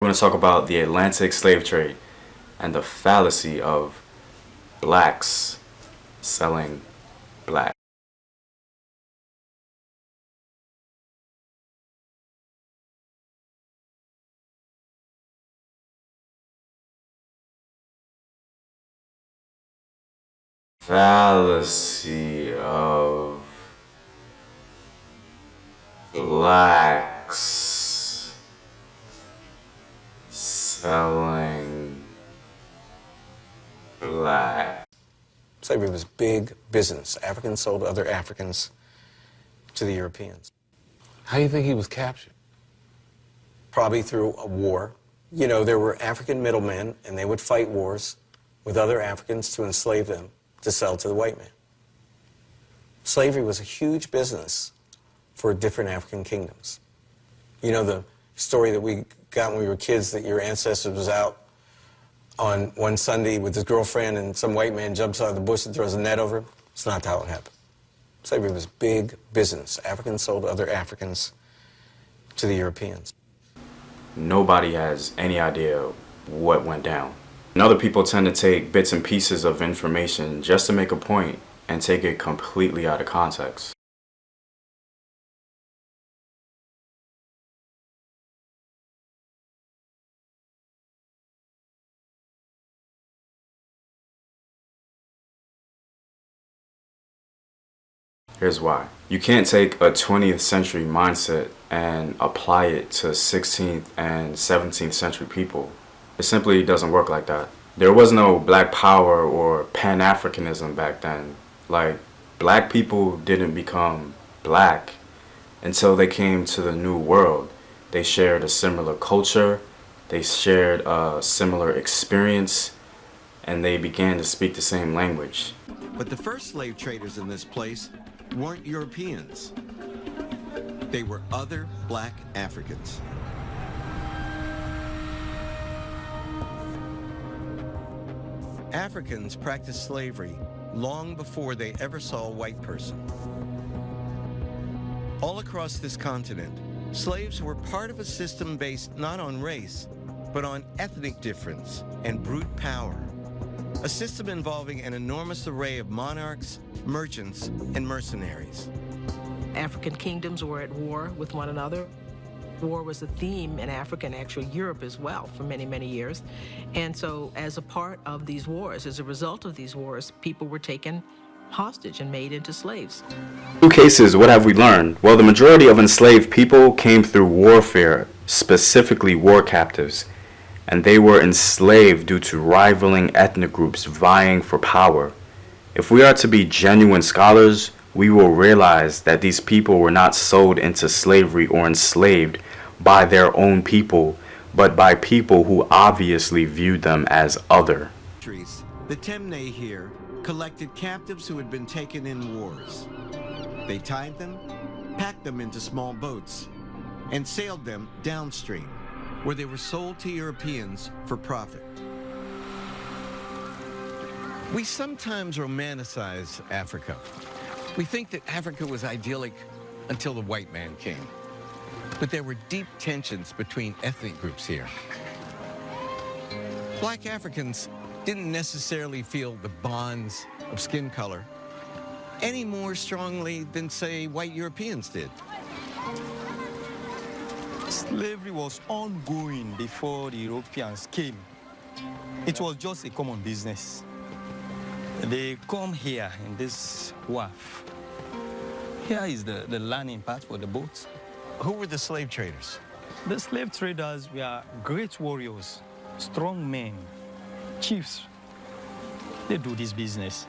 going to talk about the Atlantic slave trade and the fallacy of blacks selling black. Fallacy of blacks selling black. Slavery was big business. Africans sold other Africans to the Europeans. How do you think he was captured? Probably through a war. You know, there were African middlemen, and they would fight wars with other Africans to enslave them to sell to the white man. Slavery was a huge business for different African kingdoms. You know the story that we got when we were kids, that your ancestor was out on one Sunday with his girlfriend and some white man jumps out of the bush and throws a net over him? It's not how it happened. Slavery was big business. Africans sold other Africans to the Europeans. Nobody has any idea what went down. And other people tend to take bits and pieces of information just to make a point and take it completely out of context. Here's why. You can't take a 20th century mindset and apply it to 16th and 17th century people. It simply doesn't work like that. There was no black power or Pan-Africanism back then. Like, black people didn't become black until they came to the New World. They shared a similar culture, they shared a similar experience, and they began to speak the same language. But the first slave traders in this place weren't Europeans. They were other black Africans. Africans practiced slavery long before they ever saw a white person. All across this continent, slaves were part of a system based not on race, but on ethnic difference and brute power. A system involving an enormous array of monarchs, merchants, and mercenaries. African kingdoms were at war with one another. War was a theme in Africa and actually Europe as well for many, many years. And so as a part of these wars, as a result of these wars, people were taken hostage and made into slaves. In two cases, what have we learned? Well, the majority of enslaved people came through warfare, specifically war captives, and they were enslaved due to rivaling ethnic groups vying for power. If we are to be genuine scholars, we will realize that these people were not sold into slavery or enslaved by their own people, but by people who obviously viewed them as other. The Temne here collected captives who had been taken in wars. They tied them, packed them into small boats, and sailed them downstream, where they were sold to Europeans for profit. We sometimes romanticize Africa. We think that Africa was idyllic until the white man came. But there were deep tensions between ethnic groups here. Black Africans didn't necessarily feel the bonds of skin color any more strongly than, say, white Europeans did. Slavery was ongoing before the Europeans came. It was just a common business. They come here in this wharf. Here is the landing part for the boats. Who were the slave traders? The slave traders were great warriors, strong men, chiefs. They do this business.